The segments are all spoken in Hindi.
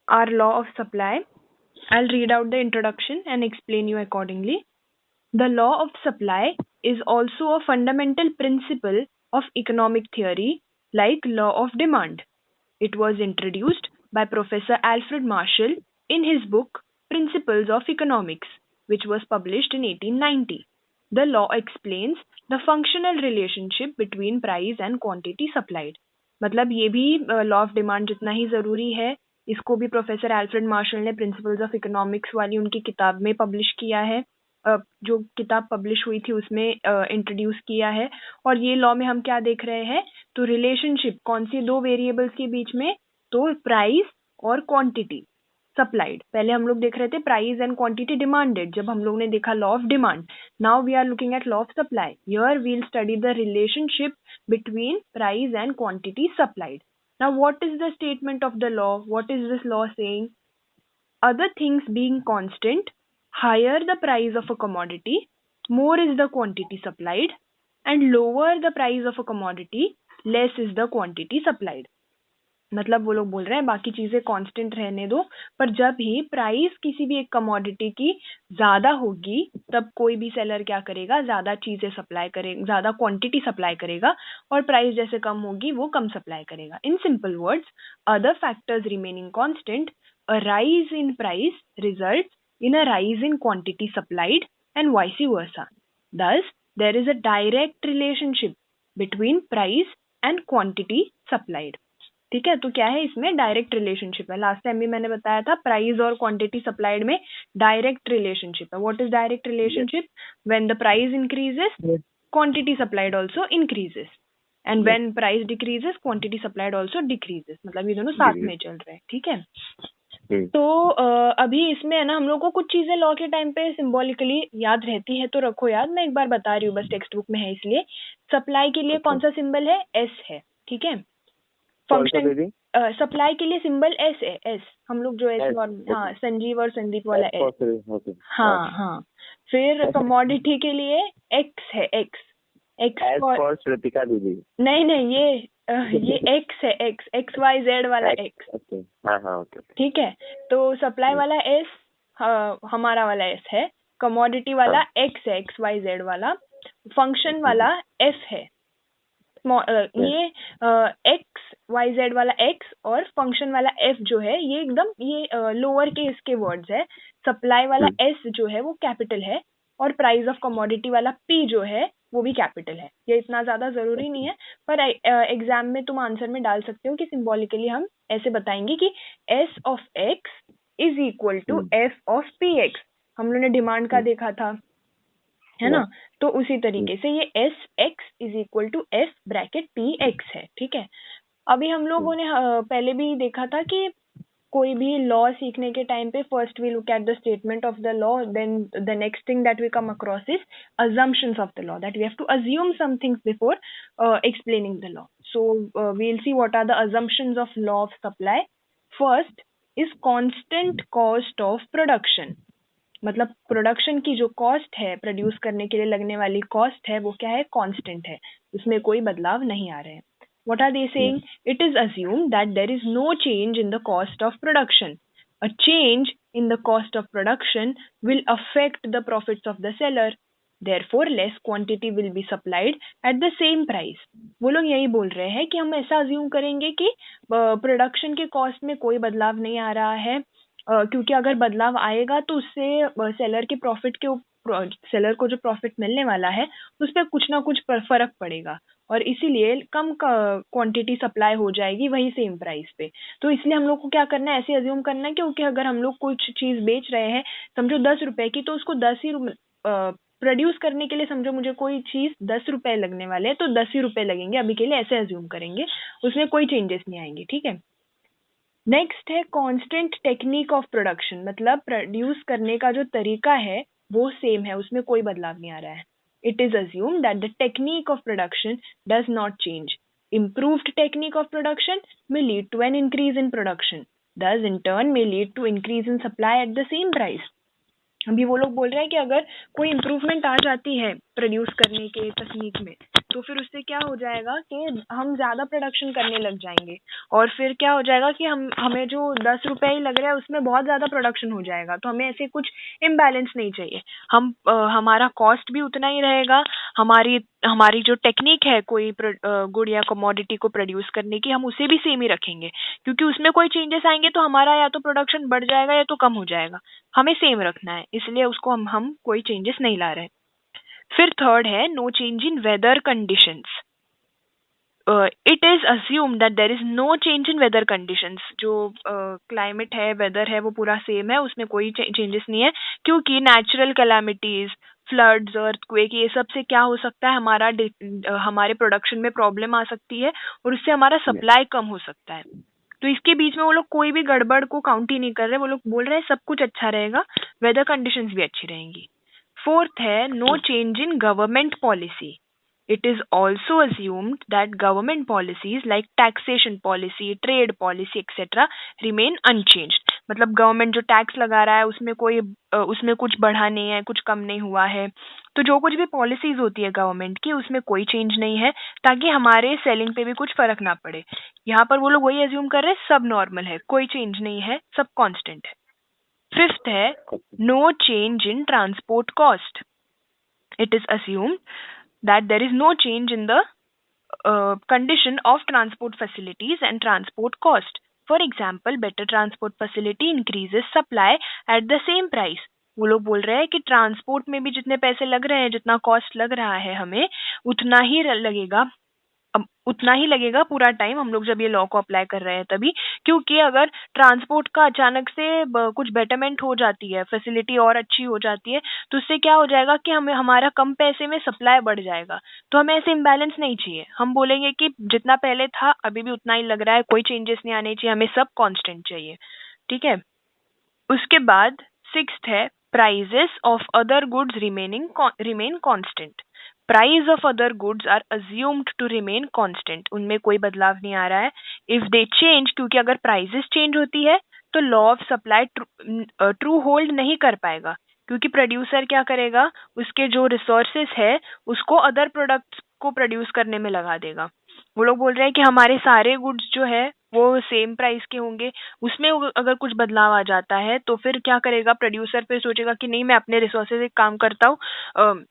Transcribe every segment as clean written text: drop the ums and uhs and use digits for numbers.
our law of supply. I'll read out the introduction and explain you accordingly. The law of supply is also a fundamental principle of economic theory, like law of demand. It was introduced by Professor Alfred Marshall in his book Principles of Economics, which was published in 1890. The law explains the functional relationship between price and quantity supplied. मतलब ये भी लॉ ऑफ डिमांड जितना ही जरूरी है, इसको भी प्रोफेसर एल्फ्रेड मार्शल ने प्रिंसिपल्स ऑफ इकोनॉमिक्स वाली उनकी किताब में पब्लिश किया है, जो किताब पब्लिश हुई थी उसमें इंट्रोड्यूस किया है। और ये लॉ में हम क्या देख रहे हैं, तो रिलेशनशिप कौन सी दो वेरिएबल्स के बीच में, तो प्राइस और क्वांटिटी सप्लाइड। पहले हम लोग देख रहे थे प्राइस एंड क्वांटिटी डिमांडेड, जब हम लोग ने देखा law of demand. Now we are looking at law of supply. Here we will study the relationship between price and quantity supplied. Now, what is the statement of the law? What is this law saying? Other things being constant, higher the price of a commodity, more is the quantity supplied, and lower the price of a commodity, less is the quantity supplied. मतलब वो लोग बोल रहे हैं बाकी चीजें कांस्टेंट रहने दो, पर जब ही प्राइस किसी भी एक कमोडिटी की ज्यादा होगी तब कोई भी सेलर क्या करेगा, ज्यादा चीजें सप्लाई करेगा, ज्यादा क्वांटिटी सप्लाई करेगा, और प्राइस जैसे कम होगी वो कम सप्लाई करेगा। In simple words, other factors remaining constant, a rise in price results in a rise in quantity supplied and vice versa. Thus, there is a direct relationship between price and quantity supplied. ठीक है, तो क्या है इसमें डायरेक्ट रिलेशनशिप है। लास्ट टाइम भी मैंने बताया था प्राइस और क्वांटिटी सप्लाइड में डायरेक्ट रिलेशनशिप है। What is direct relationship? When the price increases quantity supplied also increases, and when price decreases quantity supplied also decreases. मतलब ये दोनों साथ में चल रहे हैं। ठीक है, तो अभी इसमें है ना, हम लोग को कुछ चीजें लॉ के टाइम पे सिंबॉलिकली याद रहती है, तो रखो याद। मैं एक बार बता रही हूँ, बस टेक्स्ट बुक में है इसलिए। सप्लाई के लिए कौन सा सिंबल है? एस है। ठीक है, फंक्शन सप्लाई के लिए सिंबल एस है। एस हम लोग जो एस, हाँ, संजीव और संदीप वाला एस। हाँ हाँ। फिर कमोडिटी के लिए एक्स है। एक्स फॉर श्रुतिका दीदी। नहीं नहीं, ये एक्स है। एक्स एक्स वाई जेड वाला एक्स। हाँ ठीक है, तो सप्लाई वाला एस हमारा वाला एस है, कमोडिटी वाला एक्स है, एक्स वाई जेड वाला, फंक्शन वाला एफ है। ये एक्स वाई जेड वाला एक्स और फंक्शन वाला एफ जो है ये एकदम ये लोअर केस के वर्ड्स है। सप्लाई वाला एस जो है वो कैपिटल है, और प्राइस ऑफ कमोडिटी वाला पी जो है वो भी कैपिटल है। ये इतना ज्यादा जरूरी नहीं है, पर एग्जाम में तुम आंसर में डाल सकते हो कि सिंबॉलिकली हम ऐसे बताएंगे कि S of X is equal to F of P X. हम लोगों ने डिमांड का देखा था, है ना, तो उसी तरीके से ये S X is equal to F bracket P X है। ठीक है, अभी हम लोगों ने पहले भी देखा था कि कोई भी लॉ सीखने के टाइम पे first we look at the statement of the law, then the next thing that we come across is assumptions of the law, that we have to assume some things before explaining the law. So we'll see what are the assumptions of law of supply. First is constant cost of production. मतलब प्रोडक्शन की जो कॉस्ट है, प्रोड्यूस करने के लिए लगने वाली कॉस्ट है, वो क्या है? कांस्टेंट है, उसमें कोई बदलाव नहीं आ रहे हैं। What are they saying? It is assumed that there is no change in the cost of production. A change in the cost of production will affect the profits of the seller. Therefore, less quantity will be supplied at the same price. वो लोग यही बोल रहे हैं कि हम ऐसा अज्यूम करेंगे कि प्रोडक्शन के कॉस्ट में कोई बदलाव नहीं आ रहा है, क्योंकि अगर बदलाव आएगा तो उससे सेलर के प्रॉफिट के सेलर को जो प्रॉफिट मिलने वाला है उस पर कुछ ना कुछ फर्क पड़ेगा, और इसीलिए कम क्वांटिटी सप्लाई हो जाएगी वही सेम प्राइस पे। तो इसलिए हम लोग को क्या करना है? ऐसे अज्यूम करना है, क्योंकि अगर हम लोग कुछ चीज बेच रहे हैं समझो 10 रुपए की, तो उसको 10 ही प्रोड्यूस करने के लिए समझो मुझे कोई चीज 10 रुपए लगने वाले हैं, तो 10 ही रुपए लगेंगे अभी के लिए, ऐसे अज्यूम करेंगे, उसमें कोई चेंजेस नहीं आएंगे। ठीक है, नेक्स्ट है कांस्टेंट टेक्निक ऑफ प्रोडक्शन। मतलब प्रोड्यूस करने का जो तरीका है वो सेम है, उसमें कोई बदलाव नहीं आ रहा है। It is assumed that the technique of production does not change. Improved technique of production may lead to an increase in production. Thus, in turn, may lead to increase in supply at the same price. अभी वो लोग बोल रहे हैं कि अगर कोई इम्प्रूवमेंट आ जाती है प्रोड्यूस करने के तकनीक में, तो फिर उससे क्या हो जाएगा कि हम ज्यादा प्रोडक्शन करने लग जाएंगे, और फिर क्या हो जाएगा कि हमें जो 10 रुपए ही लग रहा है उसमें बहुत ज्यादा प्रोडक्शन हो जाएगा। तो हमें ऐसे कुछ इम्बैलेंस नहीं चाहिए। हमारा कॉस्ट भी उतना ही रहेगा, हमारी हमारी जो टेक्निक है कोई गुड या कमोडिटी को प्रोड्यूस करने की, हम उसे भी सेम ही रखेंगे, क्योंकि उसमें कोई चेंजेस आएंगे तो हमारा या तो प्रोडक्शन बढ़ जाएगा या तो कम हो जाएगा। हमें सेम रखना है, इसलिए उसको हम कोई चेंजेस नहीं ला रहे। फिर थर्ड है no change in weather conditions. It is assume that there is no change in weather conditions. जो क्लाइमेट है, वेदर है, वो पूरा सेम है, उसमें कोई चेंजेस नहीं है, क्योंकि नेचुरल कैलामिटीज, फ्लड्स, अर्थक्वेक, ये सब से क्या हो सकता है, हमारे प्रोडक्शन में प्रॉब्लम आ सकती है और उससे हमारा सप्लाई कम हो सकता है। तो इसके बीच में वो लोग कोई भी गड़बड़ को काउंट ही नहीं कर रहे, वो लोग बोल रहे हैं सब कुछ अच्छा रहेगा, वेदर कंडीशंस भी अच्छी रहेंगी। फोर्थ है no change in government policy. It is also assumed that government policies like taxation policy, trade policy, etc. remain unchanged. मतलब गवर्नमेंट जो टैक्स लगा रहा है उसमें कुछ बढ़ा नहीं है, कुछ कम नहीं हुआ है। तो जो कुछ भी पॉलिसीज होती है गवर्नमेंट की, उसमें कोई चेंज नहीं है, ताकि हमारे सेलिंग पे भी कुछ फर्क ना पड़े। यहाँ पर वो लोग वही अज्यूम कर रहे हैं, सब नॉर्मल है, कोई चेंज नहीं है, सब कांस्टेंट है। फिफ्थ है no change in transport cost. It is assumed that there is no change in the condition of transport facilities and transport cost. For example, better transport facility increases supply at the same price. वो लोग बोल रहे हैं कि ट्रांसपोर्ट में भी जितने पैसे लग रहे हैं, जितना कॉस्ट लग रहा है हमें, उतना ही लगेगा, उतना ही लगेगा पूरा टाइम, हम लोग जब ये लॉ को अप्लाई कर रहे हैं तभी। क्योंकि अगर ट्रांसपोर्ट का अचानक से कुछ बेटरमेंट हो जाती है, फैसिलिटी और अच्छी हो जाती है, तो उससे क्या हो जाएगा कि हमें हमारा कम पैसे में सप्लाई बढ़ जाएगा। तो हमें ऐसे इम्बैलेंस नहीं चाहिए, हम बोलेंगे कि जितना पहले था अभी भी उतना ही लग रहा है, कोई चेंजेस नहीं आने चाहिए, हमें सब कॉन्स्टेंट चाहिए। ठीक है। उसके बाद सिक्स्थ है prices of other goods remain constant. Price of other goods are assumed to remain constant, उनमें कोई बदलाव नहीं आ रहा है। इफ दे चेंज, क्योंकि अगर प्राइजेस चेंज होती है तो law of supply true hold नहीं कर पाएगा, क्योंकि प्रोड्यूसर क्या करेगा, उसके जो रिसोर्सेस है उसको अदर प्रोडक्ट्स को प्रोड्यूस करने में लगा देगा। वो लोग बोल रहे हैं कि हमारे सारे गुड्स जो है वो सेम प्राइस के होंगे, उसमें अगर कुछ बदलाव आ जाता है तो फिर क्या करेगा, प्रोड्यूसर फिर सोचेगा कि नहीं, मैं अपने रिसोर्सेज से काम करता हूँ,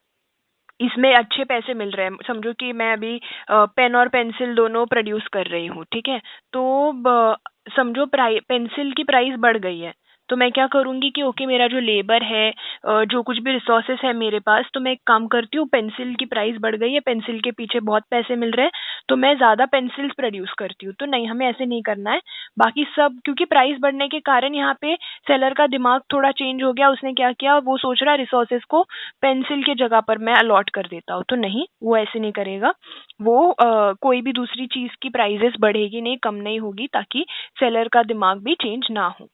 इसमें अच्छे पैसे मिल रहे हैं। समझो कि मैं अभी पेन और पेंसिल दोनों प्रोड्यूस कर रही हूँ, ठीक है, तो समझो पेंसिल की प्राइस बढ़ गई है, तो मैं क्या करूंगी कि ओके, मेरा जो लेबर है, जो कुछ भी रिसोर्सेस है मेरे पास, तो मैं एक काम करती हूँ, पेंसिल की प्राइस बढ़ गई है, पेंसिल के पीछे बहुत पैसे मिल रहे हैं, तो मैं ज्यादा पेंसिल्स प्रोड्यूस करती हूँ। तो नहीं, हमें ऐसे नहीं करना है। बाकी सब, क्योंकि प्राइस बढ़ने के कारण यहाँ पे सेलर का दिमाग थोड़ा चेंज हो गया, उसने क्या किया, वो सोच रहा है रिसोर्सेस को पेंसिल के जगह पर मैं अलॉट कर देता हूँ। तो नहीं, वो ऐसे नहीं करेगा, वो कोई भी दूसरी चीज की प्राइजेस बढ़ेगी नहीं, कम नहीं होगी, ताकि सेलर का दिमाग भी चेंज ना हो।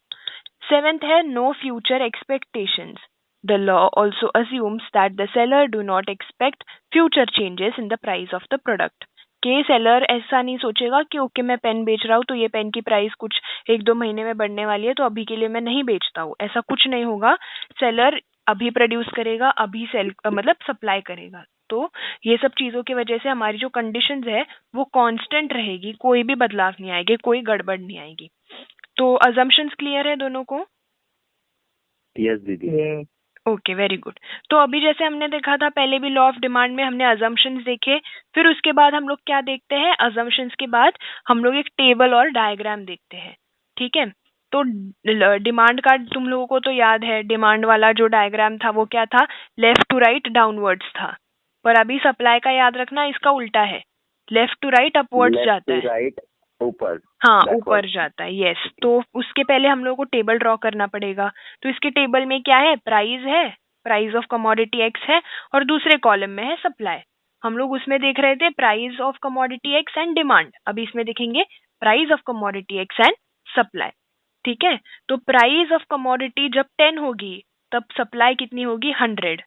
सेवेंथ है no future expectations. The law also assumes that the seller do not expect future changes in the price of the product. के सेलर ऐसा नहीं सोचेगा कि ओके, मैं पेन बेच रहा हूँ तो ये पेन की प्राइस कुछ 1-2 महीने में बढ़ने वाली है, तो अभी के लिए मैं नहीं बेचता हूँ, ऐसा कुछ नहीं होगा। सेलर अभी प्रोड्यूस करेगा, अभी मतलब सप्लाई करेगा। तो ये सब चीजों की वजह से हमारी जो कंडीशंस है वो कांस्टेंट रहेगी, कोई भी बदलाव नहीं आएगी, कोई गड़बड़ नहीं आएगी। तो अजम्पशंस क्लियर है दोनों को? यस दीदी। Okay, very good. तो अभी जैसे हमने देखा था पहले भी लॉ ऑफ डिमांड में, हमने अजम्पशंस देखे, फिर उसके बाद हम लोग क्या देखते हैं, अजम्पशंस के बाद हम लोग एक टेबल और डायग्राम देखते हैं। ठीक है। तो डिमांड का तुम लोगों को तो याद है, डिमांड वाला जो डायग्राम था वो क्या था, लेफ्ट टू राइट डाउनवर्ड्स था। पर अभी सप्लाई का याद रखना, इसका उल्टा है, लेफ्ट टू राइट अपवर्ड्स जाता है, राइट ऊपर, हाँ ऊपर जाता है। यस। तो उसके पहले हम लोग को टेबल ड्रॉ करना पड़ेगा। तो इसके टेबल में क्या है, प्राइस है, प्राइस ऑफ कमोडिटी एक्स है, और दूसरे कॉलम में है सप्लाई। हम लोग उसमें देख रहे थे price of commodity x and demand, अभी इसमें देखेंगे price of commodity x and supply. ठीक है। तो प्राइस ऑफ कमोडिटी जब 10 होगी तब सप्लाई कितनी होगी, 100।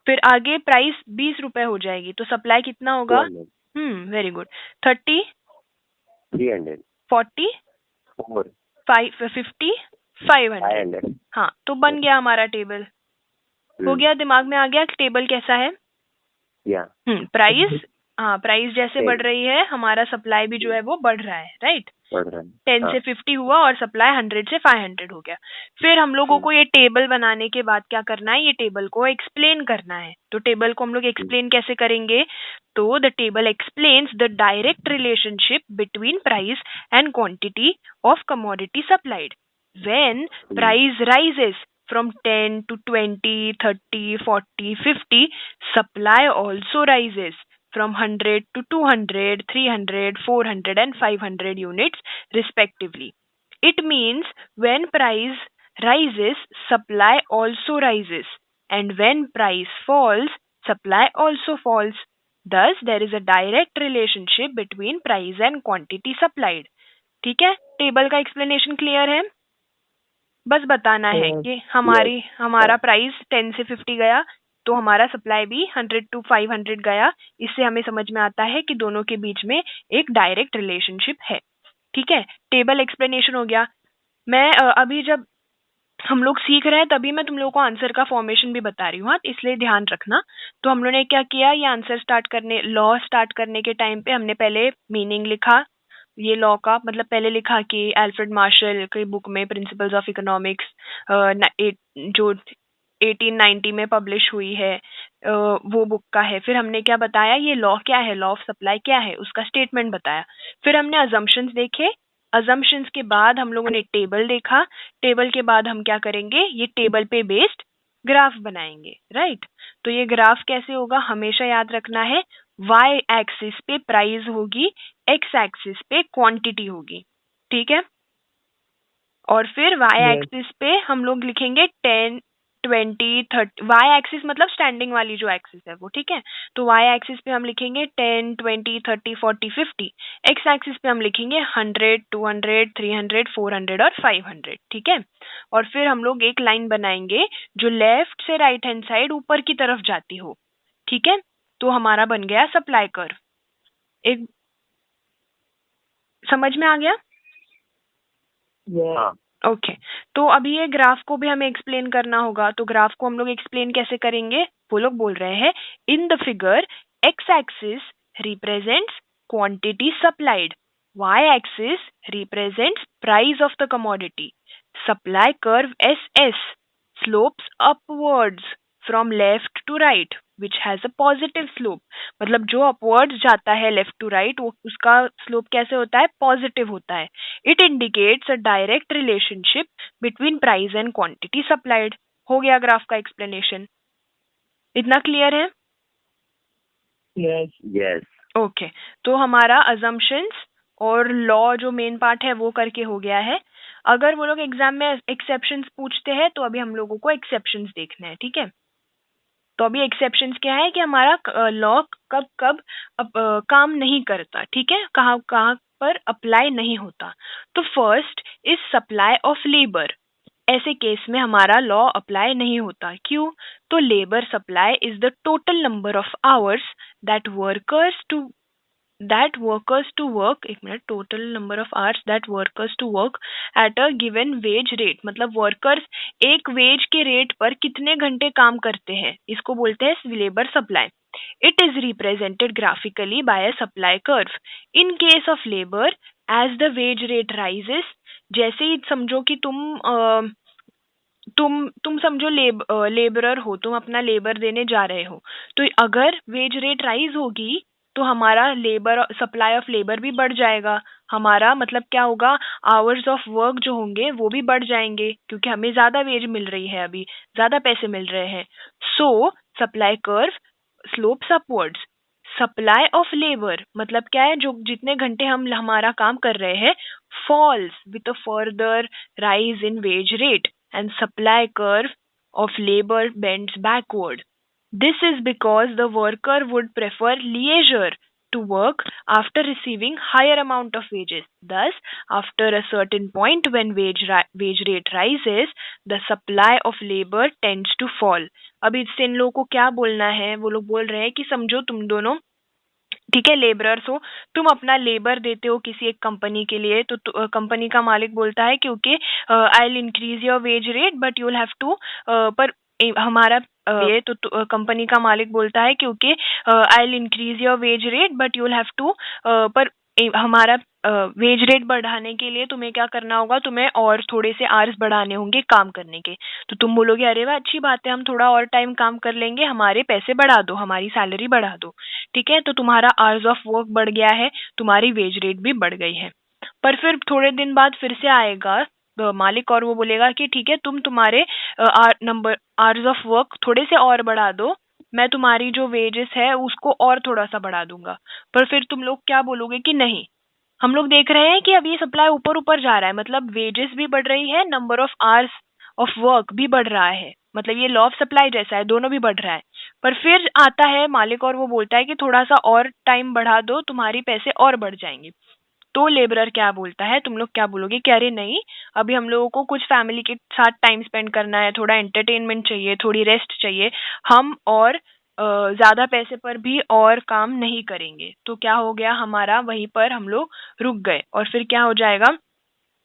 फिर आगे प्राइस 20 रुपए हो जाएगी तो सप्लाई कितना होगा, वेरी गुड, 30, 300, 40, 4, 50, 500। हाँ, तो बन गया हमारा टेबल। हो गया, दिमाग में आ गया टेबल कैसा है? या प्राइस, हाँ प्राइस जैसे Same. बढ़ रही है हमारा सप्लाई भी जो है वो बढ़ रहा है, राइट। बढ़ रहा है 10 से 50 हुआ और सप्लाई 100 से 500 हो गया। फिर हम लोगों को ये टेबल बनाने के बाद क्या करना है, ये टेबल को एक्सप्लेन करना है। तो टेबल को हम लोग एक्सप्लेन कैसे करेंगे, तो the table explains the direct relationship between price and quantity of commodity supplied. When price rises from 10 to 20, 30, 40, 50, supply also rises from 100 to 200, 300, 400 and 500 units respectively. It means when price rises, supply also rises, and when price falls, supply also falls. Thus, there is a direct relationship between price and quantity supplied. ठीक है, टेबल का एक्सप्लेनेशन क्लियर है। बस बताना है कि हमारा प्राइस 10 से 50 गया तो हमारा सप्लाई भी 100 to 500 गया। इससे हमें समझ में आता है कि दोनों के बीच में एक डायरेक्ट रिलेशनशिप है। ठीक है, टेबल एक्सप्लेनेशन हो गया। मैं अभी जब हम लोग सीख रहे हैं तभी मैं तुम लोगों को आंसर का फॉर्मेशन भी बता रही हूँ, हाँ, इसलिए ध्यान रखना। तो हम लोगों ने क्या किया, ये आंसर स्टार्ट करने, लॉ स्टार्ट करने के टाइम पे हमने पहले मीनिंग लिखा ये लॉ का, मतलब पहले लिखा कि अल्फ्रेड मार्शल की बुक में प्रिंसिपल्स ऑफ इकोनॉमिक्स जो 1890 में पब्लिश हुई है वो बुक का है। फिर हमने क्या बताया, ये लॉ क्या है, लॉ ऑफ सप्लाई क्या है, उसका स्टेटमेंट बताया। फिर हमने अजम्पशंस देखे, अजम्पशंस के बाद हम लोगों ने टेबल देखा, टेबल के बाद हम क्या करेंगे, ये टेबल पे बेस्ड ग्राफ बनाएंगे, राइट। तो ये ग्राफ कैसे होगा, हमेशा याद रखना है, y एक्सिस पे प्राइस होगी, x एक्सिस पे क्वांटिटी होगी, ठीक है। और फिर y एक्सिस पे हम लोग लिखेंगे 10, 20, 30, y एक्सिस मतलब स्टैंडिंग वाली जो एक्सिस है वो, ठीक है। तो y एक्सिस पे हम लिखेंगे 10, 20, 30, 40, 50, x एक्सिस पे हम लिखेंगे 100, 200, 300, 400 और 500, ठीक है। और फिर हम लोग एक लाइन बनाएंगे जो लेफ्ट से राइट हैंड साइड ऊपर की तरफ जाती हो, ठीक है। तो हमारा बन गया सप्लाई कर्व। एक समझ में आ गया? हाँ ओके तो अभी ये ग्राफ को भी हमें एक्सप्लेन करना होगा। तो ग्राफ को हम लोग एक्सप्लेन कैसे करेंगे, वो लोग बोल रहे हैं in the figure X axis represents quantity supplied, Y axis represents price of the commodity, supply curve S S slopes upwards from left to right which has a positive slope. मतलब जो अपवर्ड्स जाता है लेफ्ट टू राइट वो उसका स्लोप कैसे होता है, पॉजिटिव होता है। It indicates a direct relationship between price and quantity supplied. हो गया ग्राफ का एक्सप्लेनेशन, इतना क्लियर है? यस ओके तो हमारा अजम्पशंस और लॉ जो मेन पार्ट है वो करके हो गया है। अगर वो लोग एग्जाम में एक्सेप्शंस पूछते हैं तो अभी हम लोगों को एक्सेप्शंस देखना है, ठीक है। तो अभी एक्सेप्शंस क्या है कि हमारा लॉ कब कब काम नहीं करता, ठीक है, कहाँ कहाँ पर अप्लाई नहीं होता। तो first is supply of labour. ऐसे केस में हमारा लॉ अप्लाई नहीं होता, क्यों? तो labour supply is the total number of hours that workers to work, एक मिनट, total number of hours that workers to work at a given wage rate. मतलब वर्कर्स एक वेज के रेट पर कितने घंटे काम करते हैं, इसको बोलते हैं labour supply. It is represented graphically by a supply curve. In case of labour as the wage rate rises, जैसे ही समझो कि तुम समझो लेबरर हो, तुम अपना लेबर देने जा रहे हो, तो अगर वेज रेट राइज होगी तो हमारा लेबर सप्लाई ऑफ लेबर भी बढ़ जाएगा। हमारा मतलब क्या होगा, आवर्स ऑफ वर्क जो होंगे वो भी बढ़ जाएंगे क्योंकि हमें ज्यादा वेज मिल रही है, अभी ज्यादा पैसे मिल रहे हैं। सो supply curve slopes upwards. Supply of labour मतलब क्या है, जो जितने घंटे हम हमारा काम कर रहे हैं falls with a further rise in wage rate, and supply curve of labor bends backward. This is because the worker would prefer leisure to work after receiving higher amount of wages. Thus, after a certain point when wage rate rises, the supply of labor tends to fall. अब इससे इन लोगों को क्या बोलना है, वो लोग बोल रहे हैं कि समझो तुम दोनों, ठीक है, लेबरर्स हो, तुम अपना लेबर देते हो किसी एक कंपनी के लिए, तो कंपनी का मालिक बोलता है क्योंकि I will increase your wage rate but you will have to, पर हमारा ये तो कंपनी का मालिक बोलता है क्योंकि I will increase your wage rate but you will have to, पर हमारा वेज रेट बढ़ाने के लिए तुम्हें क्या करना होगा, तुम्हें और थोड़े से आवर्स बढ़ाने होंगे काम करने के। तो तुम बोलोगे अरे वाह अच्छी बात है, हम थोड़ा और टाइम काम कर लेंगे, हमारे पैसे बढ़ा दो, हमारी सैलरी बढ़ा दो। ठीक है, तो तुम्हारा आवर्स ऑफ वर्क बढ़ गया है, तुम्हारी वेज रेट भी बढ़ गई है। पर फिर थोड़े दिन बाद फिर से आएगा मालिक और वो बोलेगा कि ठीक है तुम तुम्हारे नंबर आवर्स ऑफ वर्क थोड़े से और बढ़ा दो, मैं तुम्हारी जो वेजेस है उसको और थोड़ा सा बढ़ा दूंगा। पर फिर तुम लोग क्या बोलोगे कि नहीं, हम लोग देख रहे हैं कि अब ये सप्लाई ऊपर ऊपर जा रहा है, मतलब वेजेस भी बढ़ रही है, number of hours of work भी बढ़ रहा है, मतलब ये लॉ ऑफ सप्लाई जैसा है, दोनों भी बढ़ रहा है। पर फिर आता है मालिक और वो बोलता है कि थोड़ा सा और टाइम बढ़ा दो, तुम्हारी पैसे और बढ़ जाएंगे। तो लेबरर क्या बोलता है, तुम लोग क्या बोलोगे कि अरे नहीं, अभी हम लोगों को कुछ फैमिली के साथ टाइम स्पेंड करना है, थोड़ा एंटरटेनमेंट चाहिए, थोड़ी रेस्ट चाहिए, हम और ज्यादा पैसे पर भी और काम नहीं करेंगे। तो क्या हो गया, हमारा वहीं पर हम लोग रुक गए और फिर क्या हो जाएगा,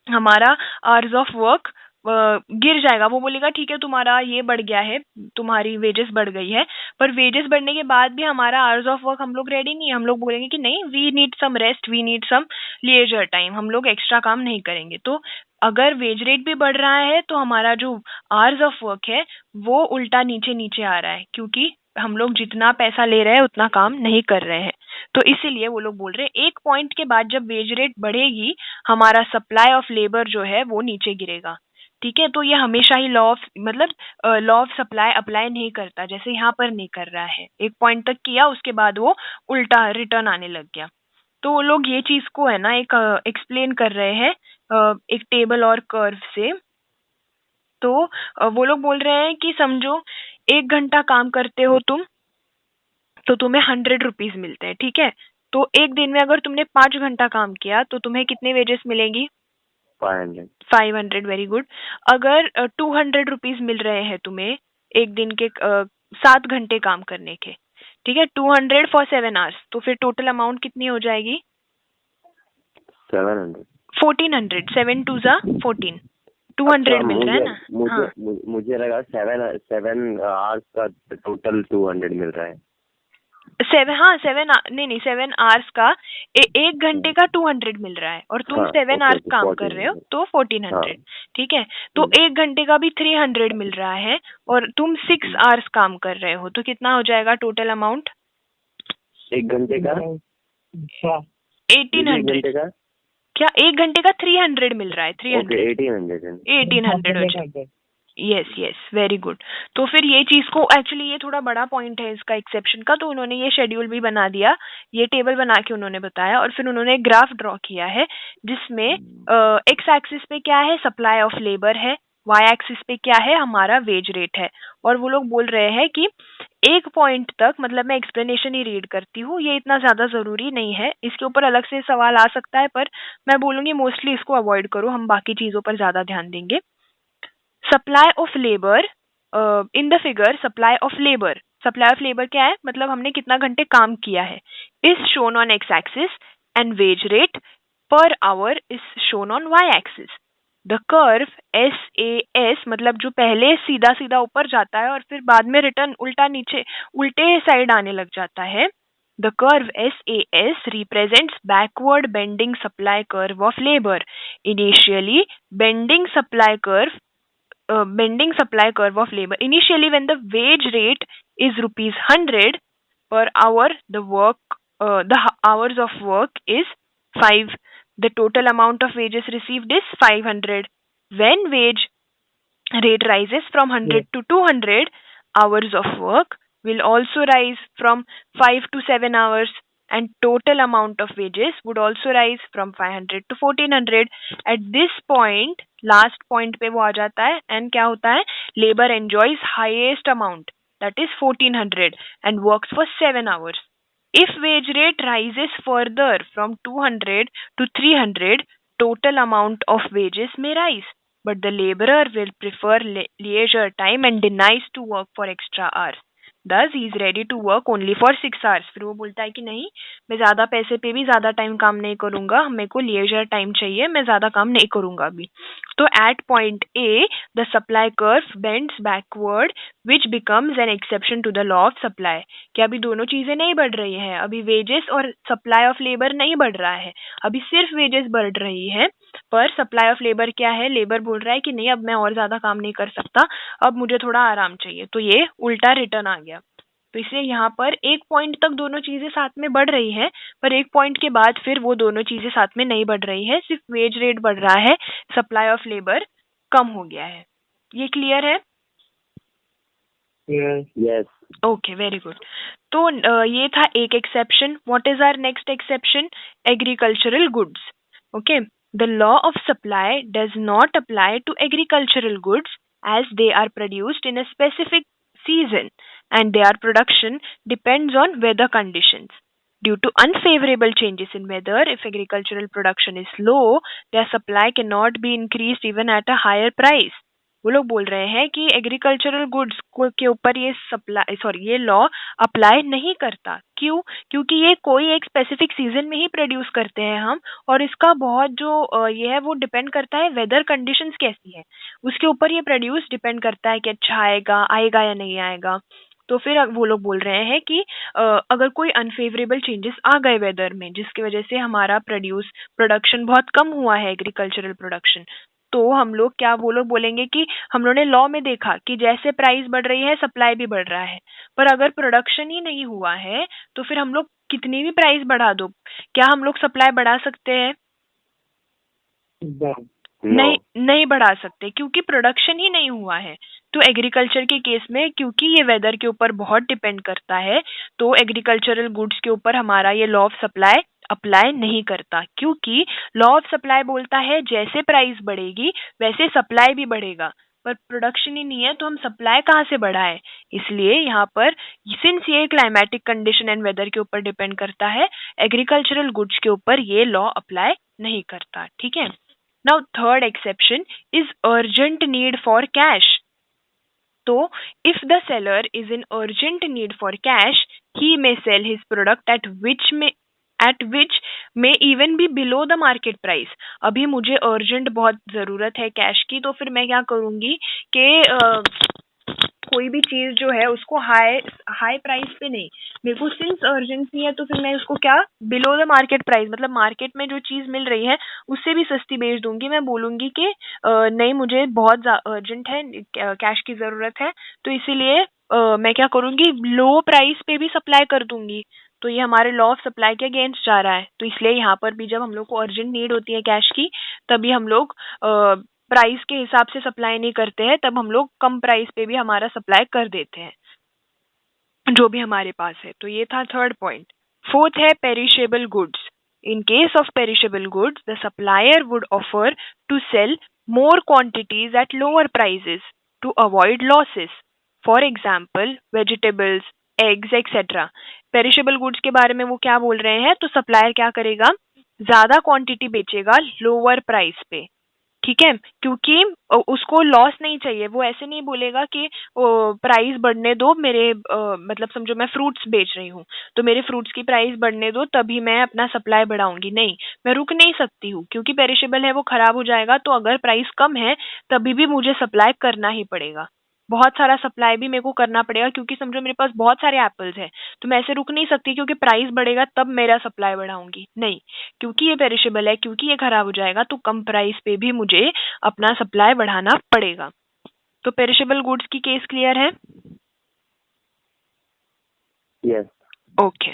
हमारा आवर्स ऑफ वर्क गिर जाएगा। वो बोलेगा ठीक है तुम्हारा ये बढ़ गया है, तुम्हारी वेजेस बढ़ गई है, पर वेजेस बढ़ने के बाद भी हमारा आवर्स ऑफ वर्क हम लोग रेडी नहीं है, हम लोग बोलेंगे कि नहीं, we need some rest, we need some leisure time, हम लोग एक्स्ट्रा काम नहीं करेंगे। तो अगर वेज रेट भी बढ़ रहा है तो हमारा जो आवर्स ऑफ वर्क है वो उल्टा नीचे नीचे आ रहा है, क्योंकि हम लोग जितना पैसा ले रहे हैं उतना काम नहीं कर रहे हैं। तो इसीलिए वो लोग बोल रहे हैं एक पॉइंट के बाद जब वेज रेट बढ़ेगी, हमारा सप्लाई ऑफ लेबर जो है वो नीचे गिरेगा। ठीक है, तो ये हमेशा ही लॉ ऑफ मतलब लॉ ऑफ सप्लाई अप्लाई नहीं करता, जैसे यहाँ पर नहीं कर रहा है, एक पॉइंट तक किया उसके बाद वो उल्टा रिटर्न आने लग गया। तो वो लोग ये चीज को है ना एक एक्सप्लेन कर रहे हैं एक टेबल और कर्व से। तो वो लोग बोल रहे हैं कि समझो 1 घंटा काम करते हो तुम, तो तुम्हें 100 रुपीज मिलते हैं। ठीक है, तो एक दिन में अगर तुमने 5 घंटा काम किया तो तुम्हें कितने वेजेस मिलेंगी, 500। 500, वेरी गुड। अगर 200 रुपीज मिल रहे हैं तुम्हें एक दिन के 7 घंटे काम करने के, ठीक है, 200 फॉर 7 आवर्स, तो फिर टोटल अमाउंट कितनी हो जाएगी, 700। 1400, 7 2 14, 200 मिल रहा है ना। हाँ, मुझे लगा 7 आवर्स का टोटल 200 मिल रहा है। 7 नहीं 7 आवर्स का 1 घंटे का 200 मिल रहा है और तुम हाँ, 7 आवर्स ओके, काम कर रहे हो 1400। तो 1400। हाँ। ठीक है, तो 1 घंटे का भी 300 मिल रहा है और तुम 6 आवर्स काम कर रहे हो, तो कितना हो जाएगा टोटल अमाउंट, 1 घंटे का 1800। का क्या 1 घंटे का 300 मिल रहा है, 300, 1800। 1800 हो जाएगा। Yes yes, very good. तो फिर ये चीज को एक्चुअली ये थोड़ा बड़ा पॉइंट है इसका एक्सेप्शन का, तो उन्होंने ये शेड्यूल भी बना दिया, ये टेबल बना के उन्होंने बताया और फिर उन्होंने ग्राफ ड्रॉ किया है जिसमें एक्स एक्सिस पे क्या है, सप्लाई ऑफ लेबर है, वाई एक्सिस पे क्या है, हमारा वेज रेट है। और वो लोग बोल रहे हैं कि एक पॉइंट तक, मतलब मैं एक्सप्लेनेशन ही रीड करती हूँ, ये इतना ज्यादा जरूरी नहीं है, इसके ऊपर अलग से सवाल आ सकता है, पर मैं बोलूंगी मोस्टली इसको अवॉइड करो, हम बाकी चीजों पर ज्यादा ध्यान देंगे। Supply of labour in the figure, supply of labour क्या है, मतलब हमने कितना घंटे काम किया है, is shown on X axis and wage rate per hour is shown on Y axis. The curve SAS, मतलब जो पहले सीधा सीधा ऊपर जाता है और फिर बाद में रिटर्न उल्टा नीचे उल्टे साइड आने लग जाता है, the curve SAS represents backward bending supply curve of labor. Initially, bending supply curve of labor. Initially, when the wage rate is rupees 100 per hour, the hours of work is 5. The total amount of wages received is 500. When wage rate rises from 100 to 200, hours of work will also rise from 5 to 7 hours, and total amount of wages would also rise from 500 to 1400. At this point, last point पे वो आ जाता है and क्या होता है, labor enjoys highest amount, that is 1400, and works for 7 hours. If wage rate rises further from 200 to 300, total amount of wages may rise, but the laborer will prefer leisure time and denies to work for extra hours. Thus he is ready to work only for 6 hours. फिर वो बोलता है कि नहीं, मैं ज्यादा पैसे पे भी ज्यादा टाइम काम नहीं करूंगा, मेरे को लेजर टाइम चाहिए, मैं ज्यादा काम नहीं करूंगा अभी. तो at point A the supply curve bends backward which becomes an exception to the law of supply. कि अभी दोनों चीजें नहीं बढ़ रही है, अभी वेजेस और सप्लाई ऑफ लेबर नहीं बढ़ रहा है, अभी सिर्फ वेजेस बढ़ रही है. पर सप्लाई ऑफ लेबर क्या है, लेबर बोल रहा है कि नहीं अब मैं और ज्यादा काम नहीं कर सकता, अब मुझे थोड़ा आराम चाहिए. तो ये उल्टा रिटर्न आ गया. तो इसलिए यहाँ पर एक पॉइंट तक दोनों चीजें साथ में बढ़ रही है, पर एक पॉइंट के बाद फिर वो दोनों चीजें साथ में नहीं बढ़ रही है, सिर्फ वेज रेट बढ़ रहा है, सप्लाई ऑफ लेबर कम हो गया है. ये क्लियर है? Yes. Okay, very good. तो ये था एक exception. What is our next exception? Agricultural goods. Okay. The law of supply does not apply to agricultural goods as they are produced in a specific season and their production depends on weather conditions. Due to unfavorable changes in weather, if agricultural production is low, their supply cannot be increased even at a higher price. वो लोग बोल रहे हैं कि एग्रीकल्चरल गुड्स के ऊपर ये लॉ अप्लाई नहीं करता. क्यों? क्योंकि ये कोई एक स्पेसिफिक सीजन में ही प्रोड्यूस करते हैं हम, और इसका बहुत जो ये है वो डिपेंड करता है वेदर कंडीशंस कैसी है, उसके ऊपर ये प्रोड्यूस डिपेंड करता है कि अच्छा आएगा या नहीं आएगा. तो फिर वो लोग बोल रहे हैं कि अगर कोई अनफेवरेबल चेंजेस आ गए वेदर में जिसकी वजह से हमारा प्रोडक्शन बहुत कम हुआ है, एग्रीकल्चरल प्रोडक्शन, तो हम लोग वो लोग बोलेंगे कि हम लोगों ने लॉ में देखा कि जैसे प्राइस बढ़ रही है सप्लाई भी बढ़ रहा है, पर अगर प्रोडक्शन ही नहीं हुआ है तो फिर हम लोग कितनी भी प्राइस बढ़ा दो, क्या हम लोग सप्लाई बढ़ा सकते हैं? नहीं बढ़ा सकते, क्योंकि प्रोडक्शन ही नहीं हुआ है. तो एग्रीकल्चर के केस में क्योंकि ये वेदर के ऊपर बहुत डिपेंड करता है, तो एग्रीकल्चरल गुड्स के ऊपर हमारा ये लॉ ऑफ सप्लाई अप्लाई नहीं करता, क्योंकि लॉ ऑफ सप्लाई बोलता है जैसे प्राइस बढ़ेगी वैसे सप्लाई भी बढ़ेगा, पर प्रोडक्शन ही नहीं है तो हम सप्लाई कहाँ से बढ़ाएं. इसलिए यहाँ पर सिंस ये क्लाइमेटिक कंडीशन एंड वेदर के ऊपर डिपेंड करता है, एग्रीकल्चरल गुड्स के ऊपर ये लॉ अप्लाई नहीं करता. ठीक है. Now, third exception is urgent need for cash. So, if the seller is in urgent need for cash, he may sell his product at which may even be below the market price. अभी मुझे urgent बहुत ज़रूरत है कैश की, तो फिर मैं क्या करूँगी कि कोई भी चीज जो है उसको हाई प्राइस पे नहीं, मेरे को सिंस अर्जेंसी है तो फिर मैं उसको क्या बिलो द मार्केट प्राइस, मतलब मार्केट में जो चीज मिल रही है उससे भी सस्ती बेच दूंगी. मैं बोलूंगी कि नहीं मुझे बहुत अर्जेंट है, कैश की जरूरत है, तो इसीलिए मैं क्या करूंगी लो प्राइस पे भी सप्लाई कर दूंगी. तो ये हमारे लॉ ऑफ सप्लाई के अगेंस्ट जा रहा है. तो इसलिए यहाँ पर भी जब हम लोग को अर्जेंट नीड होती है कैश की, तभी हम लोग प्राइस के हिसाब से सप्लाई नहीं करते हैं, तब हम लोग कम प्राइस पे भी हमारा सप्लाई कर देते हैं जो भी हमारे पास है. तो ये था थर्ड पॉइंट. फोर्थ है perishable goods. In case of perishable goods, the supplier would offer to sell more quantities at lower prices to avoid losses. For example, vegetables, eggs, etc. Perishable goods के बारे में वो क्या बोल रहे हैं, तो सप्लायर क्या करेगा, ज्यादा क्वांटिटी बेचेगा लोअर प्राइस पे. ठीक है, क्योंकि उसको लॉस नहीं चाहिए. वो ऐसे नहीं बोलेगा कि प्राइस बढ़ने दो मेरे, मतलब समझो मैं फ्रूट्स बेच रही हूँ तो मेरे फ्रूट्स की प्राइस बढ़ने दो तभी मैं अपना सप्लाई बढ़ाऊंगी. नहीं, मैं रुक नहीं सकती हूँ क्योंकि पेरिशेबल है, वो खराब हो जाएगा. तो अगर प्राइस कम है तभी भी मुझे सप्लाई करना ही पड़ेगा, बहुत सारा सप्लाई भी मेरे को करना पड़ेगा, क्योंकि समझो मेरे पास बहुत सारे एप्पल्स हैं तो मैं ऐसे रुक नहीं सकती क्योंकि प्राइस बढ़ेगा तब मेरा सप्लाई बढ़ाऊंगी. नहीं, क्योंकि ये पेरिशेबल है, क्योंकि ये खराब हो जाएगा, तो कम प्राइस पे भी मुझे अपना सप्लाई बढ़ाना पड़ेगा. तो पेरिशेबल गुड्स की केस क्लियर है? Yes. ओके.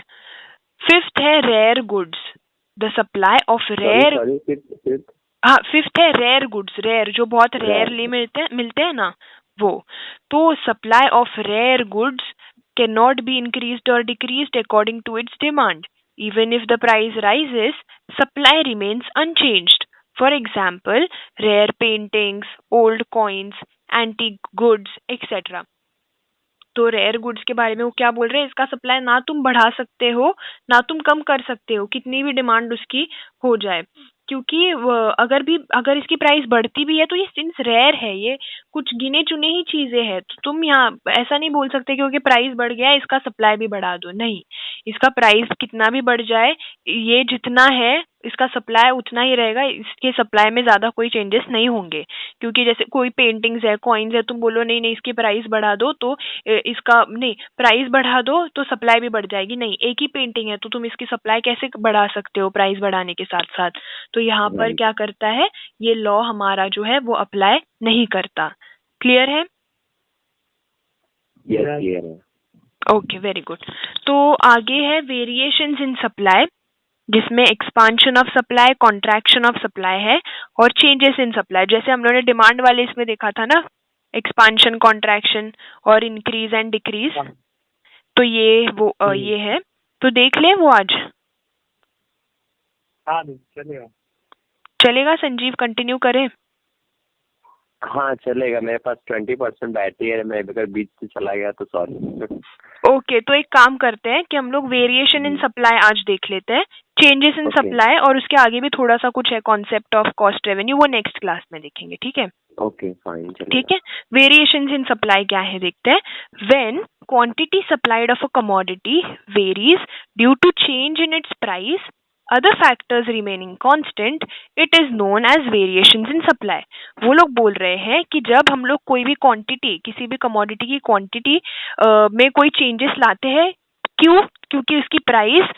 फिफ्थ है rare goods. The supply of rare. हाँ, फिफ्थ है रेयर गुड्स. रेयर जो बहुत रेयरली मिलते हैं ना, वो. तो supply of rare goods cannot be increased or decreased according to its demand. Even if the price rises, supply remains unchanged. For example, rare paintings, old coins, antique goods, etc. तो रेयर गुड्स के बारे में वो क्या बोल रहे हैं, इसका सप्लाई ना तुम बढ़ा सकते हो ना तुम कम कर सकते हो, कितनी भी डिमांड उसकी हो जाए, क्योंकि अगर इसकी प्राइस बढ़ती भी है तो ये सिंस रेयर है, ये कुछ गिने चुने ही चीजें हैं, तो तुम यहाँ ऐसा नहीं बोल सकते क्योंकि प्राइस बढ़ गया है इसका सप्लाई भी बढ़ा दो। नहीं, इसका प्राइस कितना भी बढ़ जाए, ये जितना है इसका सप्लाई उतना ही रहेगा, इसके सप्लाई में ज्यादा कोई चेंजेस नहीं होंगे। क्योंकि जैसे कोई पेंटिंग्स है, कॉइन्स है, तुम बोलो नहीं नहीं इसकी प्राइस बढ़ा दो तो इसका नहीं, प्राइस बढ़ा दो तो सप्लाई भी बढ़ जाएगी, नहीं, एक ही पेंटिंग है तो तुम इसकी सप्लाई कैसे बढ़ा सकते हो प्राइस बढ़ाने के साथ साथ। तो यहाँ पर राइट। क्या करता है, ये लॉ हमारा जो है वो अप्लाई नहीं करता। क्लियर है? यस, क्लियर है। Okay, very good. तो आगे है वेरिएशंस इन सप्लाई, जिसमें expansion of supply, contraction of supply है, और चेंजेस इन सप्लाई। जैसे हम लोगों ने डिमांड वाले इसमें देखा था ना, एक्सपांशन, कॉन्ट्रैक्शन और इंक्रीज एंड डिक्रीज। तो ये वो ये है, तो देख ले वो आज। हाँ चलेगा। चलेगा संजीव, कंटिन्यू करें? हाँ चलेगा, मेरे पास 20% बैटरी है, मैं अगर बीच से चला गया तो सॉरी। ओके, तो एक काम करते हैं कि हम लोग वेरिएशन इन सप्लाई आज देख लेते हैं, चेंजेस इन Okay. सप्लाई, और उसके आगे भी थोड़ा सा कुछ है कॉन्सेप्ट ऑफ कॉस्ट रेवेन्यू, वो नेक्स्ट क्लास में देखेंगे। ठीक है? ओके फाइन, चलेगा। ठीक है। वेरिएशंस इन सप्लाई क्या है देखते हैं। When quantity supplied of a commodity varies due to change in its price, other factors remaining constant, it is known as variations in supply। वो लोग बोल रहे हैं कि जब हम लोग कोई भी क्वांटिटी, किसी भी कमोडिटी की क्वांटिटी में कोई चेंजेस लाते हैं, क्यों? क्योंकि उसकी प्राइस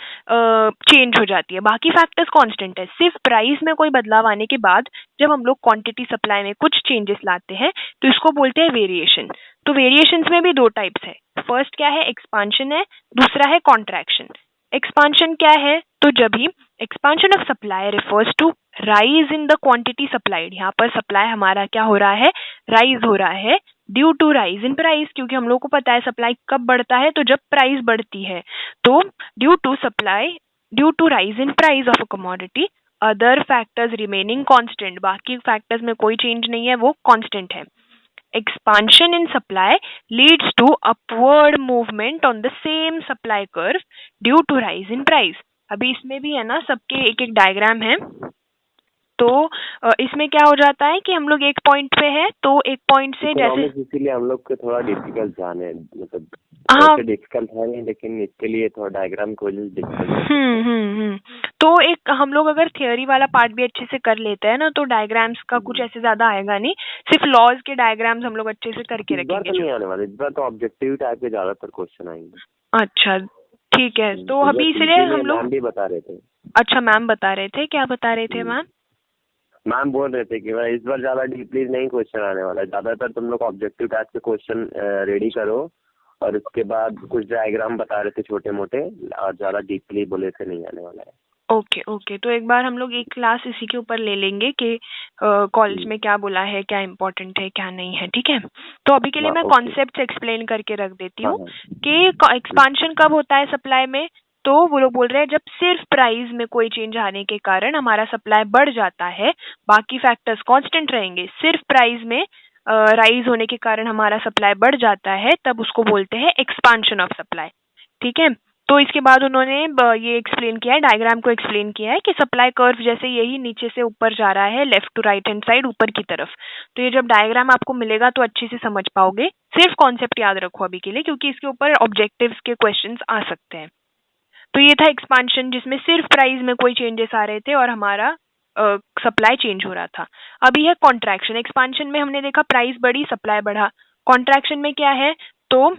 चेंज हो जाती है, बाकी फैक्टर्स कांस्टेंट है, सिर्फ प्राइस में कोई बदलाव आने के बाद जब हम लोग क्वांटिटी सप्लाई में कुछ चेंजेस लाते हैं तो इसको बोलते हैं वेरिएशन। तो वेरिएशंस में भी दो टाइप्स है, फर्स्ट क्या है, एक्सपांशन है, दूसरा है कॉन्ट्रैक्शन। एक्सपांशन क्या है, तो जब ही expansion of supply refers to rise in the quantity supplied, यहाँ पर सप्लाई हमारा क्या हो रहा है, राइज हो रहा है due to rise in price, क्योंकि हम लोग को पता है सप्लाई कब बढ़ता है, तो जब प्राइस बढ़ती है। तो due to supply, due to rise in price of a commodity, other factors remaining constant, बाकी फैक्टर्स में कोई चेंज नहीं है, वो कांस्टेंट है। Expansion in supply leads to upward movement on the same supply curve due to rise in price। अभी इसमें भी है ना, सबके एक एक डायग्राम है। तो इसमें क्या हो जाता है कि हम लोग एक पॉइंट पे है, तो एक पॉइंट से जैसे, इसीलिए हम लोग को थोड़ा डिफिकल्ट जाने, मतलब हाँ डिफिकल्ट है नहीं, लेकिन इसके लिए थोड़ा डायग्राम को डिफिकल्ट। तो एक हम लोग अगर थियोरी वाला पार्ट भी अच्छे से कर लेते हैं ना, तो डायग्राम्स का कुछ ऐसे ज्यादा आएगा नहीं, सिर्फ लॉज के डायग्राम्स हम लोग अच्छे से करके इस बार तो रखेंगे। नहीं आने वाले, इस बार तो ऑब्जेक्टिव टाइप के ज्यादातर क्वेश्चन आएंगे। अच्छा ठीक है, तो अभी इसलिए हम लोग, मैम भी बता रहे थे। अच्छा मैम बता रहे थे, क्या बता रहे थे मैम? मैम बोल रहे थे कि भाई इस बार ज्यादा डीपली नहीं क्वेश्चन आने वाला है, ज्यादातर तुम लोग ऑब्जेक्टिव टाइप के क्वेश्चन रेडी करो, और उसके बाद कुछ डायग्राम बता रहे थे छोटे मोटे, और ज्यादा डीपली बोले थे नहीं आने वाला है। ओके ओके, तो एक बार हम लोग एक क्लास इसी के ऊपर ले लेंगे कि कॉलेज में क्या बोला है, क्या इम्पोर्टेंट है क्या नहीं है। ठीक है, तो अभी के लिए मैं कॉन्सेप्ट एक्सप्लेन करके रख देती हूँ कि एक्सपांशन कब होता है सप्लाई में। तो वो लोग बोल रहे हैं जब सिर्फ प्राइस में कोई चेंज आने के कारण हमारा सप्लाई बढ़ जाता है, बाकी फैक्टर्स कांस्टेंट रहेंगे, सिर्फ प्राइस में राइज होने के कारण हमारा सप्लाई बढ़ जाता है, तब उसको बोलते हैं एक्सपांशन ऑफ सप्लाई। ठीक है, तो इसके बाद उन्होंने ये एक्सप्लेन किया है, डायग्राम को एक्सप्लेन किया है कि सप्लाई कर्व जैसे यही नीचे से ऊपर जा रहा है, left to right hand side ऊपर की तरफ। तो ये जब डायग्राम आपको मिलेगा तो अच्छे से समझ पाओगे, सिर्फ कॉन्सेप्ट याद रखो अभी के लिए, क्योंकि इसके ऊपर ऑब्जेक्टिव्स के क्वेश्चंस आ सकते हैं। तो ये था एक्सपांशन, जिसमें सिर्फ प्राइस में कोई चेंजेस आ रहे थे और हमारा सप्लाई चेंज हो रहा था। अभी है कॉन्ट्रैक्शन। एक्सपांशन में हमने देखा प्राइस बढ़ी, सप्लाई बढ़ा। कॉन्ट्रैक्शन में क्या है, तो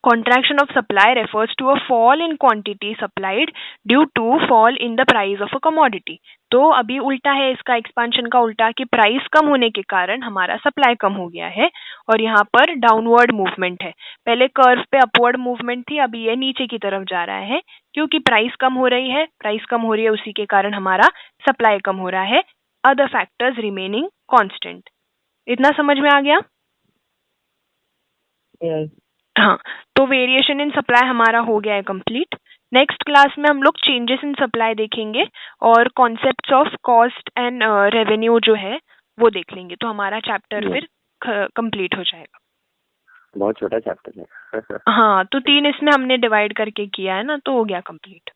contraction of supply refers to a fall in quantity supplied due to fall in the price of a commodity। तो अभी उल्टा है इसका, एक्सपांशन का उल्टा, कि प्राइस कम होने के कारण हमारा सप्लाई कम हो गया है, और यहाँ पर डाउनवर्ड मूवमेंट है। पहले कर्व पे अपवर्ड मूवमेंट थी, अभी ये नीचे की तरफ जा रहा है, क्योंकि प्राइस कम हो रही है, प्राइस कम हो रही है उसी के कारण हमारा सप्लाई कम हो रहा है। Other factors remaining constant. इतना समझ में आ गया? हाँ, तो वेरिएशन इन सप्लाई हमारा हो गया है कंप्लीट। नेक्स्ट क्लास में हम लोग चेंजेस इन सप्लाई देखेंगे और concepts of cost and revenue जो है वो देख लेंगे, तो हमारा चैप्टर फिर कंप्लीट हो जाएगा। बहुत छोटा चैप्टर है। हाँ, तो 3 इसमें हमने डिवाइड करके किया है ना, तो हो गया कंप्लीट।